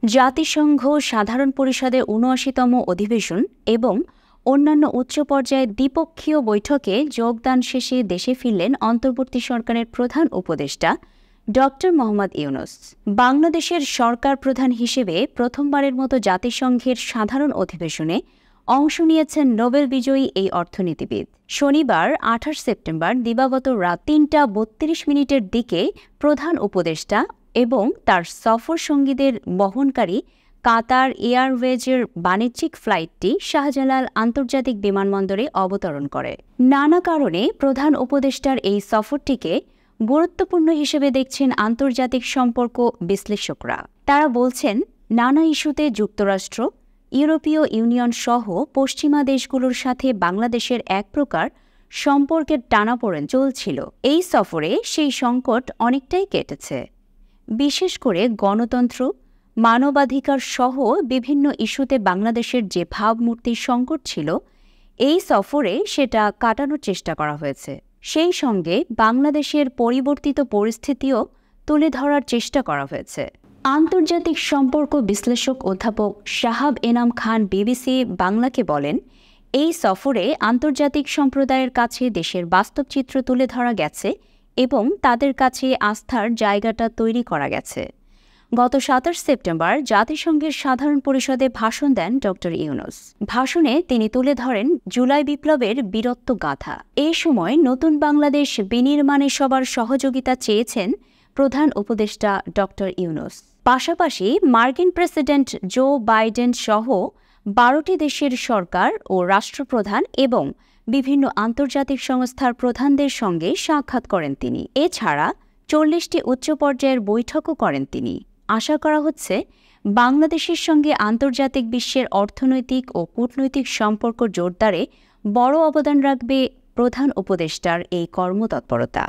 জাতিসংঘ সাধারণ পরিষদের ৭৯তম অধিবেশন এবং অন্যান্য উচ্চ পর্যায়ের দ্বিপক্ষীয় বৈঠকে যোগদান শেষে দেশে ফিরলেন অন্তর্বর্তী সরকারের প্রধান উপদেষ্টা ড. মোহাম্মদ ইউনূস। বাংলাদেশের সরকার প্রধান হিসেবে প্রথমবারের মতো জাতিসংঘের সাধারণ অধিবেশনে অংশ নিয়েছেন নোবেল বিজয়ী এই অর্থনীতিবিদ। শনিবার ২৮ সেপ্টেম্বর দিবাগত রাত ৩টা ৩২ মিনিটের দিকে প্রধান উপদেষ্টা এবং তার সফর সঙ্গীদের বহনকারী কাতার এয়ারওয়েজের বাণিজ্যিক ফ্লাইটটি শাহজালাল আন্তর্জাতিক বিমানবন্দরে অবতরণ করে। নানা কারণে প্রধান উপদেষ্টার এই সফরটিকে গুরুত্বপূর্ণ হিসেবে দেখছেন আন্তর্জাতিক সম্পর্ক বিশ্লেষকরা। তারা বলছেন, নানা ইস্যুতে যুক্তরাষ্ট্র, ইউরোপীয় ইউনিয়ন সহ পশ্চিমা দেশগুলোর সাথে বাংলাদেশের এক প্রকার সম্পর্কের টানাপোড়েন চলছিল। এই সফরে সেই সংকট অনেকটাই কেটেছে। বিশেষ করে গণতন্ত্র, মানবাধিকার সহ বিভিন্ন ইস্যুতে বাংলাদেশের যে ভাবমূর্তির সংকট ছিল, এই সফরে সেটা কাটানোর চেষ্টা করা হয়েছে। সেই সঙ্গে বাংলাদেশের পরিবর্তিত পরিস্থিতিও তুলে ধরার চেষ্টা করা হয়েছে। আন্তর্জাতিক সম্পর্ক বিশ্লেষক অধ্যাপক শাহাব এনাম খান বিবিসি বাংলাকে বলেন, এই সফরে আন্তর্জাতিক সম্প্রদায়ের কাছে দেশের বাস্তব চিত্র তুলে ধরা গেছে এবং তাদের কাছে আস্থার জায়গাটা তৈরি করা গেছে। গত ২৭ সেপ্টেম্বর জাতিসংঘের সাধারণ পরিষদে ভাষণ দেন ড. ইউনূস। ভাষণে তিনি তুলে ধরেন জুলাই বিপ্লবের বীরত্ব গাথা। এই সময় নতুন বাংলাদেশ বিনির্মাণে সবার সহযোগিতা চেয়েছেন প্রধান উপদেষ্টা ড. ইউনূস। পাশাপাশি মার্কিন প্রেসিডেন্ট জো বাইডেন সহ ১২টি দেশের সরকার ও রাষ্ট্রপ্রধান এবং বিভিন্ন আন্তর্জাতিক সংস্থার প্রধানদের সঙ্গে সাক্ষাৎ করেন তিনি। এছাড়া ৪০টি উচ্চ পর্যায়ের বৈঠকও করেন তিনি। আশা করা হচ্ছে, বাংলাদেশের সঙ্গে আন্তর্জাতিক বিশ্বের অর্থনৈতিক ও কূটনৈতিক সম্পর্ক জোরদারে বড় অবদান রাখবে প্রধান উপদেষ্টার এই কর্মতৎপরতা।